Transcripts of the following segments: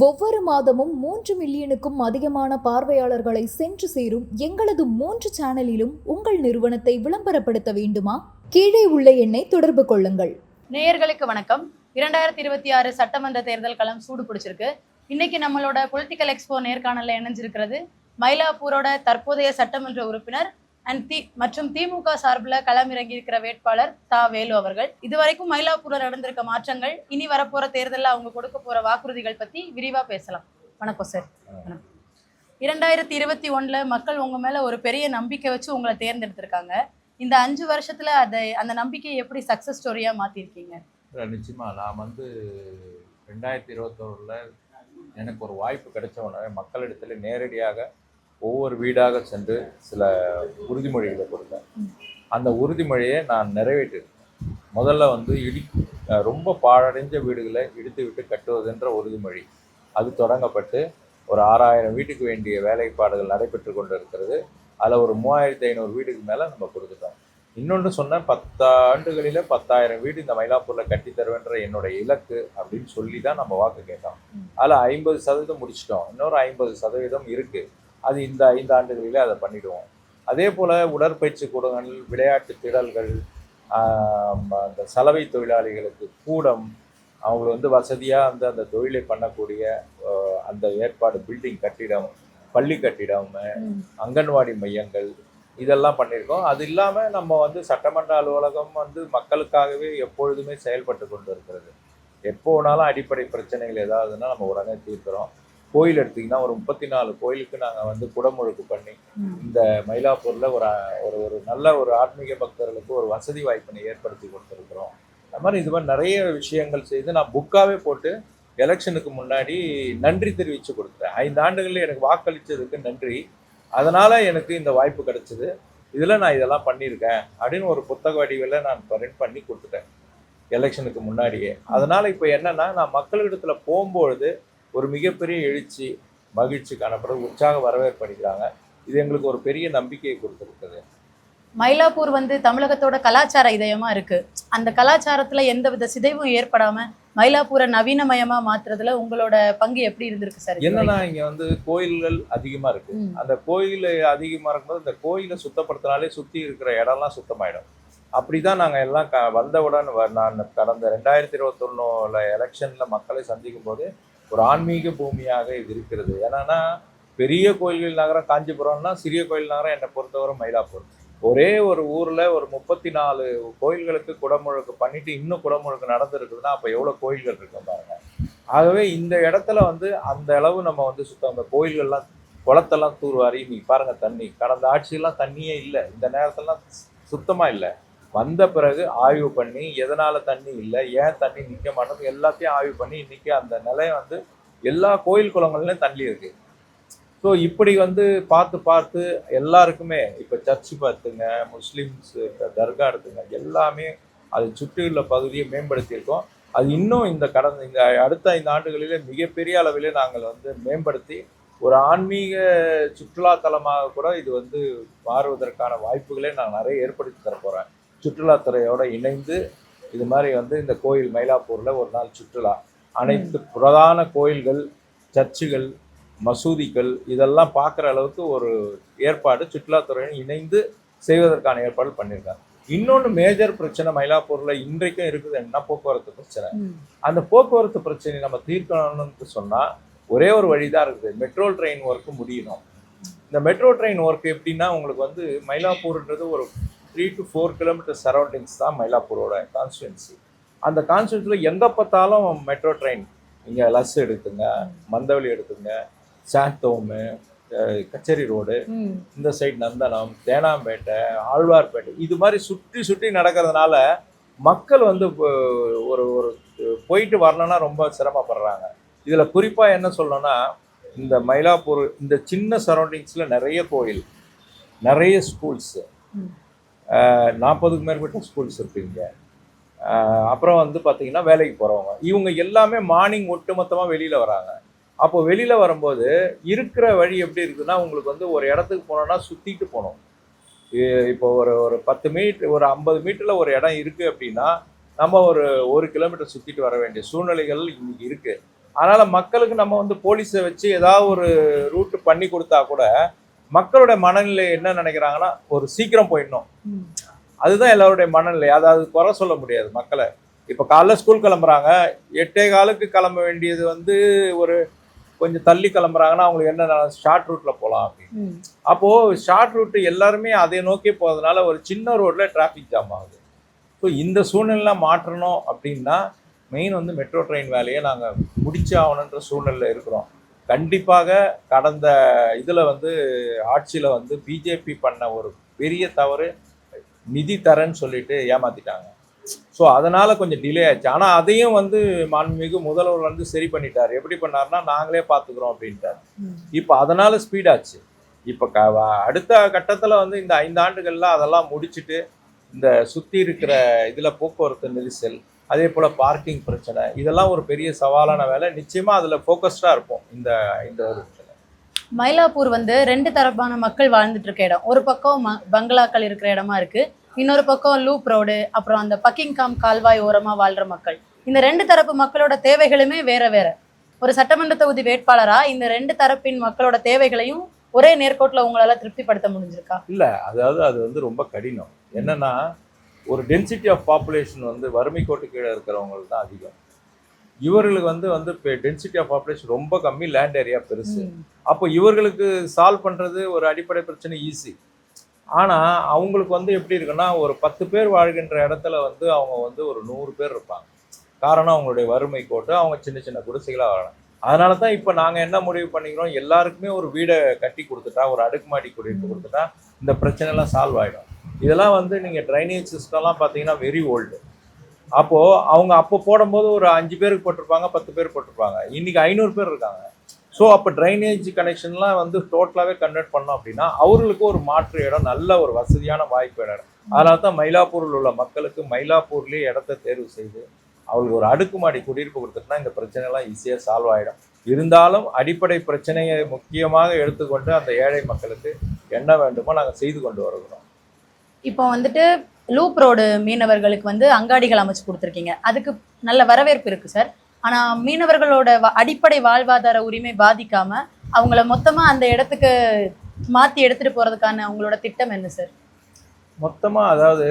ஒவ்வொரு மாதமும் 3 மில்லியனுக்கும் அதிகமான பார்வையாளர்களை சென்று சேரும் எங்களது 3 சேனலிலும் உங்கள் நிறுவனத்தை விளம்பரப்படுத்த வேண்டுமா? கீழே உள்ள எண்ணை தொடர்பு கொள்ளுங்கள். நேயர்களுக்கு வணக்கம். 2026 சட்டமன்ற தேர்தல் களம் சூடு பிடிச்சிருக்கு. இன்னைக்கு நம்மளோட பொலிட்டிக்கல் எக்ஸ்போ நேர்காணல்ல இணைஞ்சிருக்கிறது மயிலாப்பூரோட தற்போதைய சட்டமன்ற உறுப்பினர் மற்றும் திமுக சார்பில் களமிறங்கி இருக்கிற வேட்பாளர் தா வேலு அவர்கள். இதுவரைக்கும் மயிலாப்பூரில் நடந்திருக்க மாற்றங்கள், இனி வரப்போற தேர்தலில் அவங்க கொடுக்க போற வாக்குறுதிகள் பத்தி விரிவா பேசலாம். வணக்கம் சார். 2021 மக்கள் உங்க மேல ஒரு பெரிய நம்பிக்கை வச்சு உங்களை தேர்ந்தெடுத்திருக்காங்க. இந்த 5 வருஷத்துல அந்த நம்பிக்கையை எப்படி சக்சஸ் ஸ்டோரியா மாத்திருக்கீங்க? நிச்சயமா நான் 2021 எனக்கு ஒரு வாய்ப்பு கிடைச்ச உடனே மக்களிடத்துல நேரடியாக ஒவ்வொரு வீடாக சென்று சில உறுதிமொழிகளை கொடுத்தேன். அந்த உறுதிமொழியை நான் நிறைவேற்றிருக்கேன். முதல்ல ரொம்ப பாழடைஞ்ச வீடுகளை இடித்து விட்டு கட்டுவதென்ற உறுதிமொழி அது தொடங்கப்பட்டு ஒரு 6000 வீட்டுக்கு வேண்டிய வேலைப்பாடுகள் நடைபெற்று கொண்டு இருக்கிறது. அதில் ஒரு 3500 வீடுக்கு மேலே நம்ம கொடுத்துட்டோம். இன்னொன்று சொன்ன 10 ஆண்டுகளில் 10,000 வீடு இந்த மயிலாப்பூரில் கட்டி தருவேன்ற என்னோட இலக்கு அப்படின்னு சொல்லி தான் நம்ம வாக்கு கேட்டோம். அதில் 50% முடிச்சிட்டோம். இன்னொரு 50% இருக்குது. அது இந்த 5 ஆண்டுகளிலே அதை பண்ணிடுவோம். அதே போல் உடற்பயிற்சி கூடங்கள், விளையாட்டு திடல்கள், அந்த சலவை தொழிலாளிகளுக்கு கூடம், அவங்களுக்கு வசதியாக அந்த தொழிலை பண்ணக்கூடிய அந்த ஏற்பாடு, பில்டிங் கட்டிடம், பள்ளி கட்டிடம், அங்கன்வாடி மையங்கள், இதெல்லாம் பண்ணியிருக்கோம். அது இல்லாமல் நம்ம சட்டமன்ற அலுவலகம் மக்களுக்காகவே எப்பொழுதுமே செயல்பட்டு கொண்டு இருக்கிறது. எப்போ வேணாலும் அடிப்படை பிரச்சனைகள் ஏதாவதுன்னா நம்ம உடனே தீர்க்கிறோம். கோயில் எடுத்திங்கன்னா ஒரு 34 கோயிலுக்கு நாங்கள் குடமுழுக்கு பண்ணி இந்த மயிலாப்பூரில் ஒரு நல்ல ஒரு ஆன்மீக பக்தர்களுக்கு ஒரு வசதி வாய்ப்பினை ஏற்படுத்தி கொடுத்துருக்குறோம். இது மாதிரி நிறைய விஷயங்கள் செய்து நான் புக்காகவே போட்டு எலெக்ஷனுக்கு முன்னாடி நன்றி தெரிவித்து கொடுத்துட்டேன். 5 ஆண்டுகளில் எனக்கு வாக்களித்ததுக்கு நன்றி, அதனால் எனக்கு இந்த வாய்ப்பு கிடைச்சிது, இதில் நான் இதெல்லாம் பண்ணியிருக்கேன் அப்படின்னு ஒரு புத்தக வடிவில் நான் பிரிண்ட் பண்ணி கொடுத்துட்டேன் எலெக்ஷனுக்கு முன்னாடியே. அதனால் இப்போ என்னென்னா, நான் மக்களிடத்தில் போகும்பொழுது ஒரு மிகப்பெரிய எழுச்சி, மகிழ்ச்சி காணப்படும், உற்சாக வரவேற்பு அளிக்கிறாங்க. இது எங்களுக்கு ஒரு பெரிய நம்பிக்கையை கொடுத்துருக்குது. மயிலாப்பூர் தமிழகத்தோட கலாச்சார இதயமா இருக்கு. அந்த கலாச்சாரத்துல எந்தவித சிதைவும் ஏற்படாம மயிலாப்பூரை நவீனமயமா மாத்துறதுல உங்களோட பங்கு எப்படி இருந்திருக்கு சார்? என்னன்னா, இங்க கோயில்கள் அதிகமா இருக்கு. அந்த கோயில் அதிகமா இருக்கும்போது இந்த கோயிலை சுத்தப்படுத்தினாலே சுத்தி இருக்கிற இடம்லாம் சுத்தமாயிடும். அப்படிதான் நாங்கள் எல்லாம் வந்தவுடன் நான் கடந்த 2021 எலெக்ஷன்ல மக்களை சந்திக்கும் போது ஒரு ஆன்மீக பூமியாக இது இருக்கிறது. ஏன்னா பெரிய கோயில்கள் நகரம் காஞ்சிபுரம்னா, சிறிய கோயில் நகரம் என்னை பொறுத்தவரை மயிலாப்பூர். ஒரே ஒரு ஊரில் ஒரு 34 கோயில்களுக்கு குடமுழுக்கு பண்ணிட்டு இன்னும் குடமுழுக்கு நடந்துருக்குதுன்னா அப்போ எவ்வளோ கோயில்கள் இருக்கும் பாருங்க. ஆகவே இந்த இடத்துல அந்த அளவு நம்ம சுத்தம், அந்த கோயில்கள்லாம் குளத்தெல்லாம் தூர்வாரி நீ பாருங்க, தண்ணி கடந்த ஆட்சியெல்லாம் தண்ணியே இல்லை, இந்த நேரத்திலலாம் சுத்தமாக இல்லை. வந்த பிறகு ஆய்வு பண்ணி எதனால் தண்ணி இல்லை, ஏன் தண்ணி நிற்க மாட்டோம், எல்லாத்தையும் ஆய்வு பண்ணி இன்றைக்கி அந்த நிலையம் எல்லா கோயில் குளங்கள்லையும் தண்ணி இருக்குது. ஸோ இப்படி பார்த்து எல்லாருக்குமே, இப்போ சர்ச்சு பார்த்துங்க, முஸ்லீம்ஸ் தர்கா எடுத்துங்க, எல்லாமே அதை சுற்றியுள்ள பகுதியை மேம்படுத்தியிருக்கோம். அது இன்னும் இந்த அடுத்த 5 ஆண்டுகளிலே மிகப்பெரிய அளவிலே நாங்கள் மேம்படுத்தி ஒரு ஆன்மீக சுற்றுலாத்தலமாக கூட இது மாறுவதற்கான வாய்ப்புகளே நான் நிறைய ஏற்படுத்தி தரப்போகிறேன். சுற்றுலாத்துறையோடு இணைந்து இது மாதிரி இந்த கோயில் மயிலாப்பூரில் ஒரு நாள் சுற்றுலா, அனைத்து பிரதான கோயில்கள், சர்ச்சுகள், மசூதிகள் இதெல்லாம் பார்க்குற அளவுக்கு ஒரு ஏற்பாடு சுற்றுலாத்துறையும் இணைந்து செய்வதற்கான ஏற்பாடு பண்ணியிருக்காங்க. இன்னொன்று மேஜர் பிரச்சனை மயிலாப்பூரில் இன்றைக்கும் இருக்குது, என்ன போக்குவரத்து பிரச்சனை. அந்த போக்குவரத்து பிரச்சனை நம்ம தீர்க்கணும்னு சொன்னால் ஒரே ஒரு வழி தான் இருக்குது, மெட்ரோ ட்ரெயின் ஒர்க்கு முடியணும். இந்த மெட்ரோ ட்ரெயின் ஒர்க் எப்படின்னா, உங்களுக்கு மயிலாப்பூர்ன்றது ஒரு 3 to 4 கிலோமீட்டர் சரௌண்டிங்ஸ் தான் மயிலாப்பூரோட கான்ஸ்டுவன்சி. அந்த கான்ஸ்டுவன்சியில் எங்கே பார்த்தாலும் மெட்ரோ ட்ரெயின், இங்கே லஸ் எடுத்துங்க, மந்தவெளி எடுத்துங்க, சாந்தோமு, கச்சேரி ரோடு, இந்த சைடு நந்தனம், தேனாம்பேட்டை, ஆழ்வார்பேட்டை, இது மாதிரி சுற்றி சுற்றி நடக்கிறதுனால மக்கள் ஒரு ஒரு போயிட்டு வரணும்னா ரொம்ப சிரமப்படுறாங்க. இதில் குறிப்பாக என்ன சொல்லணும்னா, இந்த மயிலாப்பூர் இந்த சின்ன சரௌண்டிங்ஸில் நிறைய கோயில், நிறைய ஸ்கூல்ஸு, 40க்கும் மேற்பட்ட ஸ்கூல்ஸ் இருக்குங்க. அப்புறம் பார்த்தீங்கன்னா வேலைக்கு போகிறவங்க, இவங்க எல்லாமே மார்னிங் ஒட்டுமொத்தமாக வெளியில் வராங்க. அப்போ வெளியில் வரும்போது இருக்கிற வழி எப்படி இருக்குதுன்னா, உங்களுக்கு ஒரு இடத்துக்கு போனோன்னா சுற்றிட்டு போகணும். இப்போ ஒரு 10 மீட்டர், ஒரு 50 மீட்டரில் ஒரு இடம் இருக்குது அப்படின்னா நம்ம ஒரு 1 கிலோமீட்டர் சுற்றிட்டு வர வேண்டிய சூழ்நிலைகள் இன்றைக்கி இருக்குது. அதனால மக்களுக்கு நம்ம வந்து போலீஸை வச்சு ஏதாவது ஒரு ரூட் பண்ணி கொடுத்தா கூட மக்களுடைய மனநிலை என்ன நினைக்கிறாங்கன்னா ஒரு சீக்கிரம் போயிடணும். அதுதான் எல்லாருடைய மனநிலை. அதாவது குறை சொல்ல முடியாது மக்களை. இப்போ காலைல ஸ்கூல் கிளம்புறாங்க, 8:15 கிளம்ப வேண்டியது வந்து ஒரு கொஞ்சம் தள்ளி கிளம்புறாங்கன்னா அவங்களுக்கு என்ன ஷார்ட் ரூட்ல போகலாம் அப்படின்னு. அப்போ ஷார்ட் ரூட் எல்லாருமே அதை நோக்கி போகிறதுனால ஒரு சின்ன ரோட்ல டிராஃபிக் ஜாம் ஆகுது. ஸோ இந்த சூழ்நிலை மாற்றணும் அப்படின்னா மெயின் வந்து மெட்ரோ ட்ரெயின் வேலையை நாங்கள் முடிச்சு ஆகணுன்ற சூழ்நிலையில் இருக்கிறோம். கண்டிப்பாக கடந்த இதில் வந்து ஆட்சியில் வந்து பிஜேபி பண்ண ஒரு பெரிய தவறு நிதி தரேன்னு சொல்லிட்டு ஏமாத்திட்டாங்க. ஸோ அதனால் கொஞ்சம் டிலே ஆச்சு. ஆனால் அதையும் வந்து மாண்புமிகு முதல்வர் வந்து சரி பண்ணிட்டார். எப்படி பண்ணார்னா நாங்களே பார்த்துக்குறோம் அப்படின்ட்டார். இப்போ அதனால் ஸ்பீடாச்சு. இப்போ அடுத்த கட்டத்தில் வந்து இந்த 5 ஆண்டுகளில் அதெல்லாம் முடிச்சுட்டு இந்த சுற்றி இருக்கிற இதில் போக்குவரத்து நெரிசல், அதே போல் பார்க்கிங் பிரச்சனை, இதெல்லாம் ஒரு பெரிய சவாலான வேலை. நிச்சயமாக அதில் ஃபோக்கஸ்டாக இருப்போம் இந்த ஒரு பிரச்சனை. மயிலாப்பூர் வந்து 2 தரப்பான மக்கள் வாழ்ந்துட்டு இருக்க இடம். ஒரு பக்கம் பங்களாக்கள் இருக்கிற இடமா இருக்கு, இன்னொரு பக்கம் லூப் ரோடு, அப்புறம் அந்த பக்கிங்காம் கால்வாய் ஓரமா வாழ்ற மக்கள். இந்த 2 தரப்பு மக்களோட தேவைகளுமே வேற வேற. ஒரு சட்டமன்ற தொகுதி வேட்பாளரா இந்த 2 தரப்பின் மக்களோட தேவைகளையும் ஒரே நேர்கோட்டில் உங்களால திருப்திப்படுத்த முடிஞ்சிருக்கா? இல்லை, அதாவது அது வந்து ரொம்ப கடினம். என்னன்னா ஒரு டென்சிட்டி ஆஃப் பாப்புலேஷன் வந்து வறுமை கோட்டு கீழே இருக்கிறவங்களுக்கு தான் அதிகம். இவர்களுக்கு வந்து இப்போ டென்சிட்டி ஆஃப் பாப்புலேஷன் ரொம்ப கம்மி, லேண்ட் ஏரியா பெருசு. அப்போ இவர்களுக்கு சால்வ் பண்ணுறது ஒரு அடிப்படை பிரச்சனை ஈஸி. ஆனால் அவங்களுக்கு வந்து எப்படி இருக்குன்னா ஒரு 10 பேர் வாழ்கின்ற இடத்துல வந்து அவங்க வந்து ஒரு 100 பேர் இருப்பாங்க. காரணம் அவங்களுடைய வறுமை கோட்டு, அவங்க சின்ன சின்ன குடிசைகளாக வாழலாம். அதனால தான் இப்போ நாங்கள் என்ன முடிவு பண்ணிக்கிறோம், எல்லாருக்குமே ஒரு வீடை கட்டி கொடுத்துட்டா, ஒரு அடுக்குமாடி குடியிருப்பு கொடுத்துட்டா இந்த பிரச்சனைலாம் சால்வ் ஆகிடும். இதெல்லாம் வந்து நீங்கள் ட்ரைனேஜ் சிஸ்டம்லாம் பார்த்தீங்கன்னா வெரி ஓல்டு. அப்போது அவங்க அப்போ போடும்போது ஒரு 5 பேருக்கு போட்டிருப்பாங்க, 10 பேர் போட்டிருப்பாங்க. இன்றைக்கி 500 பேர் இருக்காங்க. ஸோ அப்போ ட்ரைனேஜ் கனெக்ஷன்லாம் வந்து டோட்டலாகவே கன்வெர்ட் பண்ணோம் அப்படின்னா அவர்களுக்கு ஒரு மாற்று இடம், நல்ல ஒரு வசதியான வாய்ப்பு இடம். அதனால தான் மயிலாப்பூரில் உள்ள மக்களுக்கு மயிலாப்பூர்லேயே இடத்த தேர்வு செய்து அவங்களுக்கு ஒரு அடுக்குமாடி குடியிருப்பு கொடுத்துட்டுனா இந்த பிரச்சனைலாம் ஈஸியாக சால்வ் ஆகிடும். இருந்தாலும் அடிப்படை பிரச்சனையை முக்கியமாக எடுத்துக்கொண்டு அந்த ஏழை மக்களுக்கு என்ன வேண்டுமோ நாங்கள் செய்து கொண்டு வருகிறோம். இப்போ வந்துட்டு லூப் ரோடு மீனவர்களுக்கு வந்து அங்காடிகள் அமைச்சு கொடுத்துருக்கீங்க, அதுக்கு நல்ல வரவேற்பு இருக்குது சார். ஆனால் மீனவர்களோட அடிப்படை வாழ்வாதார உரிமை பாதிக்காம அவங்கள மொத்தமாக அந்த இடத்துக்கு மாற்றி எடுத்துகிட்டு போகிறதுக்கான அவங்களோட திட்டம் என்ன சார்? மொத்தமாக அதாவது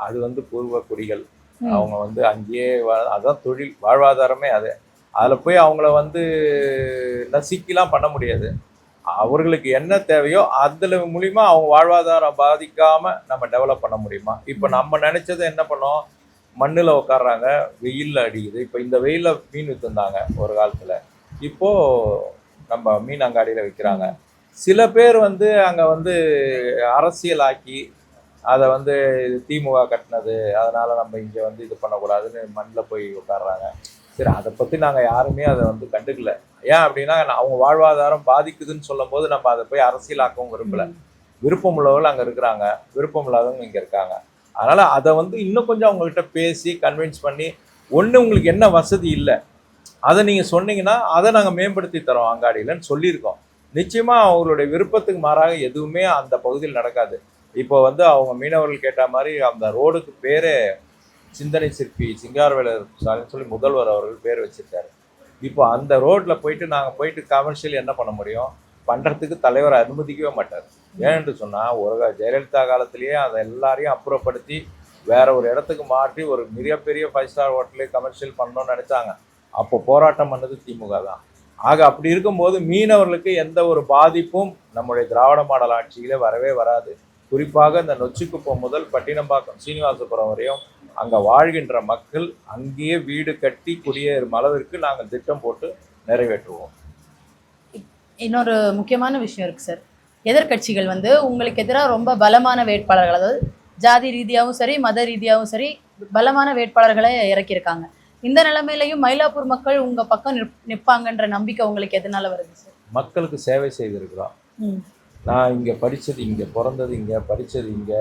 அது வந்து பூர்வ குடிகள், அவங்க வந்து அங்கேயே அதான் தொழில் வாழ்வாதாரமே அது. அதில் போய் அவங்கள வந்து நசுக்கிலாம் பண்ண முடியாது. அவர்களுக்கு என்ன தேவையோ அதில் மூலிமா அவங்க வாழ்வாதாரம் பாதிக்காமல் நம்ம டெவலப் பண்ண முடியுமா? இப்போ நம்ம நினச்சதை என்ன பண்ணோம், மண்ணில் உட்காடுறாங்க, வெயிலில் அடிக்குது. இப்போ இந்த வெயிலில் மீன் விற்றுந்தாங்க ஒரு காலத்தில், இப்போது நம்ம மீன் அங்காடியில் விற்கிறாங்க. சில பேர் வந்து அங்கே வந்து அரசியலாக்கி அதை வந்து திமுக கட்டினது, அதனால் நம்ம இங்கே வந்து இது பண்ணக்கூடாதுன்னு மண்ணில் போய் உட்காடுறாங்க. சரி, அதை பற்றி நாங்கள் யாருமே அதை வந்து கண்டுக்கல. ஏன் அப்படின்னா அவங்க வாழ்வாதாரம் பாதிக்குதுன்னு சொல்லும் போது நம்ம அதை போய் அரசியலாக்கவும் விரும்பலை. விருப்பம் உள்ளவர்கள் அங்கே இருக்கிறாங்க, விருப்பம் இல்லாதவங்க இங்கே இருக்காங்க. அதனால் அதை வந்து இன்னும் கொஞ்சம் அவங்ககிட்ட பேசி கன்வின்ஸ் பண்ணி, ஒன்று உங்களுக்கு என்ன வசதி இல்லை அதை நீங்கள் சொன்னீங்கன்னா அதை நாங்கள் மேம்படுத்தி தரோம் அங்காடியிலன்னு சொல்லியிருக்கோம். நிச்சயமாக அவங்களுடைய விருப்பத்துக்கு மாறாக எதுவுமே அந்த பகுதியில் நடக்காது. இப்போ வந்து அவங்க மீனவர்கள் கேட்ட மாதிரி அந்த ரோடுக்கு பேரே சிந்தனை சிற்பி சிங்காரவேலர் சாலைன்னு சொல்லி முதல்வர் அவர்கள் பேர் வச்சுருக்காரு. இப்போ அந்த ரோட்டில் போயிட்டு நாங்கள் போயிட்டு கமர்ஷியல் என்ன பண்ண முடியும், பண்ணுறதுக்கு தலைவர் அனுமதிக்கவே மாட்டார். ஏன்னு சொன்னால் ஒரு ஜெயலலிதா காலத்திலேயே அதை எல்லாரையும் அப்புறப்படுத்தி வேற ஒரு இடத்துக்கு மாற்றி ஒரு மிகப்பெரிய 5 ஸ்டார் ஹோட்டலே கமர்ஷியல் பண்ணணும்னு நினச்சாங்க. அப்போ போராட்டம் பண்ணது திமுக தான். ஆக அப்படி இருக்கும்போது மீனவர்களுக்கு எந்த ஒரு பாதிப்பும் நம்முடைய திராவிட மாடல் ஆட்சியிலே வரவே வராது. குறிப்பாக இந்த நொச்சிக்குப்பம் முதல் பட்டினம்பாக்கம் சீனிவாசபுரம் வரையும் அங்கே வாழ்கின்ற மக்கள் அங்கேயே வீடு கட்டி குடியேறும் அளவிற்கு நாங்கள் திட்டம் போட்டு நிறைவேற்றுவோம். இன்னொரு முக்கியமான விஷயம் இருக்குது சார். எதிர்கட்சிகள் வந்து உங்களுக்கு எதிராக ரொம்ப பலமான வேட்பாளர்கள், அதாவது ஜாதி ரீதியாகவும் சரி மத ரீதியாகவும் சரி பலமான வேட்பாளர்களை இறக்கியிருக்காங்க. இந்த நிலைமையிலையும் மயிலாப்பூர் மக்கள் உங்கள் பக்கம் நிற்பாங்கன்ற நம்பிக்கை உங்களுக்கு எதனால வருது சார்? மக்களுக்கு சேவை செய்திருக்கிறோம். நான் இங்கே படித்தது, இங்கே பிறந்தது, இங்கே படித்தது இங்கே,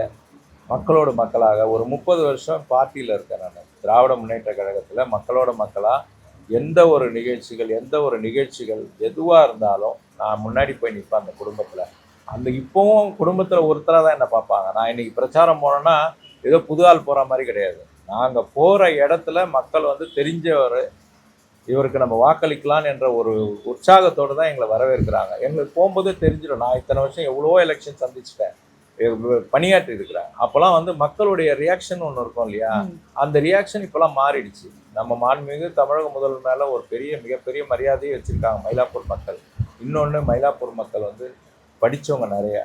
மக்களோட மக்களாக ஒரு 30 வருஷம் பார்ட்டியில் இருக்கேன். நான் திராவிட முன்னேற்ற கழகத்தில் மக்களோட மக்களாக எந்த ஒரு நிகழ்ச்சிகள் எதுவாக இருந்தாலும் நான் முன்னாடி போய் நிற்பேன் அந்த குடும்பத்தில். அந்த இப்போவும் குடும்பத்தில் ஒருத்தராக தான் என்னை பார்ப்பாங்க. நான் இன்றைக்கி பிரச்சாரம் போனேன்னா ஏதோ புது ஆள் போகிற மாதிரி கிடையாது. நாங்கள் போகிற இடத்துல மக்கள் வந்து தெரிஞ்சவர், இவருக்கு நம்ம வாக்களிக்கலாம் என்ற ஒரு உற்சாகத்தோடு தான் எங்களை வரவேற்கிறாங்க. எங்களுக்கு போகும்போதே தெரிஞ்சிடும், நான் இத்தனை வருஷம் எவ்வளோ எலெக்ஷன் சந்திச்சிட்டேன், பணியாற்றி இருக்கிறேன். அப்போல்லாம் வந்து மக்களுடைய ரியாக்ஷன் ஒன்று இருக்கும் இல்லையா, அந்த ரியாக்ஷன் இப்போலாம் மாறிடுச்சு. நம்ம மாண்புமிகு தமிழக முதல்வர் மேலே ஒரு மிகப்பெரிய மரியாதையை வச்சுருக்காங்க மயிலாப்பூர் மக்கள். இன்னொன்று, மயிலாப்பூர் மக்கள் வந்து படித்தவங்க நிறைய.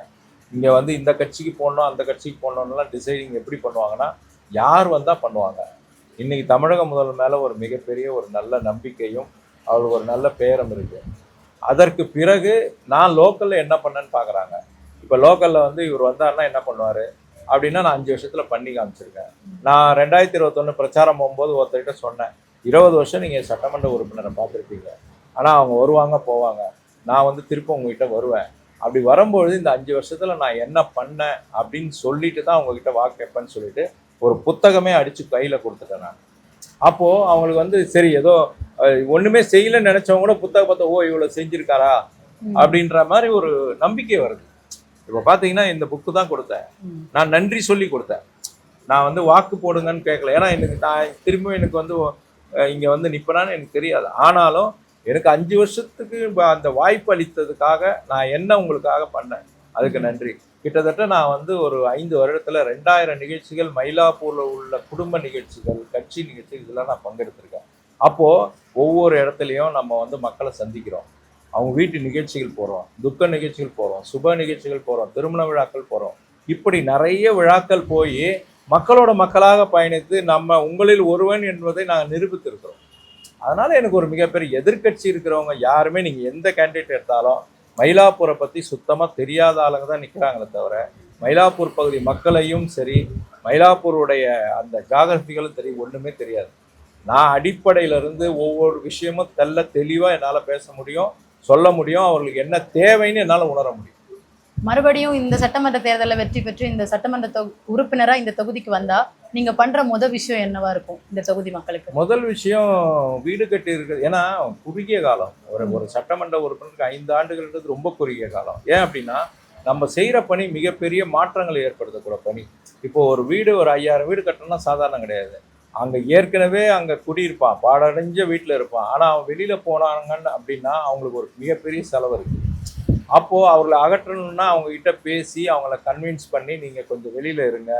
இங்கே வந்து இந்த கட்சிக்கு போடணும் அந்த கட்சிக்கு போடணும்லாம் டிசைடிங் எப்படி பண்ணுவாங்கன்னா, யார் வந்தால் பண்ணுவாங்க. இன்றைக்கி தமிழக முதல்வர் மேலே ஒரு மிகப்பெரிய ஒரு நல்ல நம்பிக்கையும் அவருக்கு ஒரு நல்ல பேரம் இருக்குது. அதற்கு பிறகு நான் லோக்கலில் என்ன பண்ணேன்னு பார்க்குறாங்க. இப்போ லோக்கலில் வந்து இவர் வந்தாருன்னா என்ன பண்ணுவார் அப்படின்னா, நான் 5 வருஷத்தில் பண்ணி காமிச்சிருக்கேன். நான் 2021 பிரச்சாரம் போகும்போது ஒருத்தர்கிட்ட சொன்னேன், 20 வருஷம் நீங்கள் சட்டமன்ற உறுப்பினரை பார்த்துருப்பீங்க, ஆனால் அவங்க வருவாங்க போவாங்க, நான் வந்து திரும்ப உங்ககிட்ட வருவேன். அப்படி வரும்பொழுது இந்த 5 வருஷத்தில் நான் என்ன பண்ணேன் அப்படின்னு சொல்லிட்டு தான் அவங்கக்கிட்ட வாக்கு கேட்பேன்னு சொல்லிட்டு ஒரு புத்தகமே அடித்து கையில் கொடுத்துட்டேன் நான். அப்போது அவங்களுக்கு வந்து சரி, ஏதோ ஒன்றுமே செய்யலைன்னு நினச்சவங்க கூட புத்தகம் பார்த்தா, ஓ இவ்வளோ செஞ்சுருக்காரா அப்படின்ற மாதிரி ஒரு நம்பிக்கை வருது. இப்போ பார்த்தீங்கன்னா இந்த புக்கு தான் கொடுத்தேன், நான் நன்றி சொல்லி கொடுத்தேன். நான் வந்து வாக்கு போடுங்கன்னு கேட்கல. ஏன்னா நான் திரும்ப எனக்கு வந்து இங்கே வந்து நிற்பேனான்னு எனக்கு தெரியாது. ஆனாலும் எனக்கு 5 வருஷத்துக்கு அந்த வாய்ப்பு அளித்ததுக்காக நான் என்ன உங்களுக்காக பண்ணேன், அதுக்கு நன்றி. கிட்டத்தட்ட நான் வந்து ஒரு 5 வருடத்தில் 2000 நிகழ்ச்சிகள், மயிலாப்பூரில் உள்ள குடும்ப நிகழ்ச்சிகள், கட்சி நிகழ்ச்சிகள், இதெல்லாம் நான் பங்கெடுத்திருக்கேன். அப்போது ஒவ்வொரு இடத்துலையும் நம்ம வந்து மக்களை சந்திக்கிறோம். அவங்க வீட்டு நிகழ்ச்சிகள் போகிறோம், துக்க நிகழ்ச்சிகள் போகிறோம், சுப நிகழ்ச்சிகள் போகிறோம், திருமண விழாக்கள் போகிறோம். இப்படி நிறைய விழாக்கள் போய் மக்களோட மக்களாக பயணித்து நம்ம உங்களில் ஒருவன் என்பதை நாங்கள் நிரூபித்திருக்கிறோம். அதனால் எனக்கு ஒரு மிகப்பெரிய எதிர்கட்சி இருக்கிறவங்க யாருமே, நீங்கள் எந்த கேண்டிடேட் எடுத்தாலும் மயிலாப்பூரை பற்றி சுத்தமாக தெரியாத ஆளுங்க தான் நிற்கிறாங்களே தவிர, மயிலாப்பூர் பகுதி மக்களையும் சரி, மயிலாப்பூருடைய அந்த ஜாகிரபிகளும் சரி, ஒன்றுமே தெரியாது. நான் அடிப்படையிலிருந்து ஒவ்வொரு விஷயமும் தெளிவாக என்னால் பேச முடியும், சொல்ல முடியும். அவர்களுக்கு என்ன தேவைன்னு என்னால் உணர முடியும். மறுபடியும் இந்த சட்டமன்ற தேர்தலில் வெற்றி பெற்று இந்த சட்டமன்ற உறுப்பினராக இந்த தொகுதிக்கு வந்தால் நீங்கள் பண்ணுற முதல் விஷயம் என்னவா இருக்கும் இந்த தொகுதி மக்களுக்கு? முதல் விஷயம் வீடு கட்டி இருக்குது. ஏன்னா குறுகிய காலம், ஒரு சட்டமன்ற உறுப்பினருக்கு 5 ஆண்டுகள்ன்றது ரொம்ப குறுகிய காலம். ஏன் அப்படின்னா, நம்ம செய்கிற பணி மிகப்பெரிய மாற்றங்களை ஏற்படுத்தக்கூட பணி. இப்போ ஒரு 5000 வீடு கட்டணும்னா சாதாரணம் கிடையாது. அங்கே ஏற்கனவே அங்கே குடியிருப்பான், பாடடைஞ்ச வீட்டில் இருப்பான். ஆனால் அவன் வெளியில் போனாங்கன்னு அப்படின்னா அவங்களுக்கு ஒரு மிகப்பெரிய செலவு இருக்குது. அப்போது அவர்களை அகற்றணும்னா அவங்கக்கிட்ட பேசி அவங்கள கன்வின்ஸ் பண்ணி, நீங்கள் கொஞ்சம் வெளியில் இருங்க,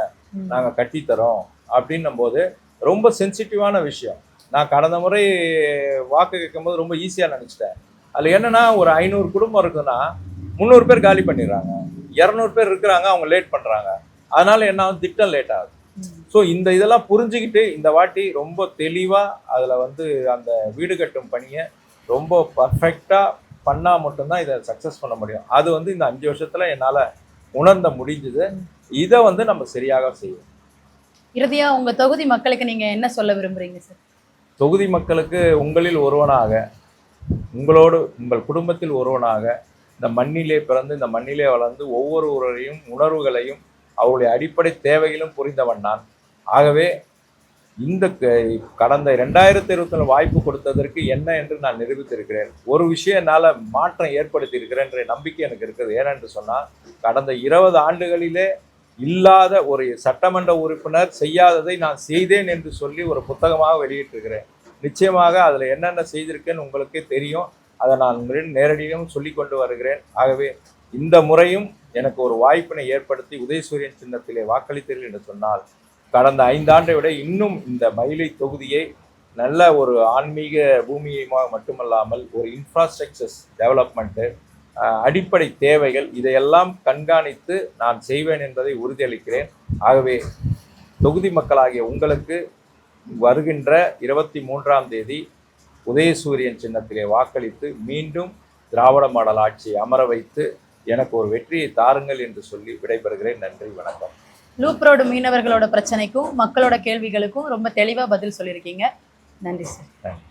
நாங்கள் கட்டித்தரோம் அப்படின்னும் போது ரொம்ப சென்சிட்டிவான விஷயம். நான் கடந்த முறை வாக்கு கேட்கும்போது ரொம்ப ஈஸியாக நினச்சிட்டேன். அதில் என்னென்னா, ஒரு 500 குடும்பம் இருக்குன்னா 300 பேர் காலி பண்ணிடுறாங்க, 200 பேர் இருக்கிறாங்க, அவங்க லேட் பண்ணுறாங்க. அதனால் என்ன ஆகும், திட்டம் லேட் ஆகுது. ஸோ இதெல்லாம் புரிஞ்சுக்கிட்டு இந்த வாட்டி ரொம்ப தெளிவாக அதில் வந்து அந்த வீடு கட்டும் பணியை ரொம்ப பர்ஃபெக்டாக பண்ணால் மட்டும்தான் இதை சக்ஸஸ் பண்ண முடியும். அது வந்து இந்த 5 வருஷத்தில் என்னால் உணர்ந்த முடிஞ்சுது. இதை வந்து நம்ம சரியாக செய்வோம். இறுதியாக உங்கள் தொகுதி மக்களுக்கு நீங்கள் என்ன சொல்ல விரும்புகிறீங்க சார்? தொகுதி மக்களுக்கு, உங்களில் ஒருவனாக, உங்களோடு உங்கள் குடும்பத்தில் ஒருவனாக இந்த மண்ணிலே பிறந்து இந்த மண்ணிலே வளர்ந்து ஒவ்வொருவரையும் உணர்வுகளையும் அவருடைய அடிப்படை தேவைகளும் புரிந்தவன் நான். ஆகவே இந்த கடந்த 2024 வாய்ப்பு கொடுத்ததற்கு என்ன என்று நான் நிரூபித்திருக்கிறேன். ஒரு விஷயம் என்னால் மாற்றம் ஏற்படுத்தி இருக்கிறேன் என்ற நம்பிக்கை எனக்கு இருக்குது. ஏனென்று சொன்னால், கடந்த 20 ஆண்டுகளிலே இல்லாத ஒரு சட்டமன்ற உறுப்பினர் செய்யாததை நான் செய்தேன் என்று சொல்லி ஒரு புத்தகமாக வெளியிட்டிருக்கிறேன். நிச்சயமாக அதில் என்னென்ன செய்திருக்கேன்னு உங்களுக்கே தெரியும். அதை நான் நேரடியாகவும் சொல்லி கொண்டு வருகிறேன். ஆகவே இந்த முறையும் எனக்கு ஒரு வாய்ப்பினை ஏற்படுத்தி உதயசூரியன் சின்னத்திலே வாக்களித்தீர்கள் என்று சொன்னால், கடந்த 5 ஆண்டை விட இன்னும் இந்த மயிலை தொகுதியை நல்ல ஒரு ஆன்மீக பூமியமாக மட்டுமல்லாமல் ஒரு இன்ஃப்ராஸ்ட்ரக்சர்ஸ் டெவலப்மெண்ட்டு, அடிப்படை தேவைகள், இதையெல்லாம் கண்காணித்து நான் செய்வேன் என்பதை உறுதியளிக்கிறேன். ஆகவே தொகுதி மக்களாகிய உங்களுக்கு வருகின்ற 23ஆம் தேதி உதயசூரியன் சின்னத்திலே வாக்களித்து மீண்டும் திராவிட மாடல் ஆட்சியை அமர வைத்து எனக்கு ஒரு வெற்றியை தாருங்கள் என்று சொல்லி விடைபெறுகிறேன். நன்றி, வணக்கம். லூப் ரோடு மீனவர்களோட பிரச்சனைக்கும் மக்களோட கேள்விகளுக்கும் ரொம்ப தெளிவாக பதில் சொல்லியிருக்கீங்க. நன்றி சார். நன்றி.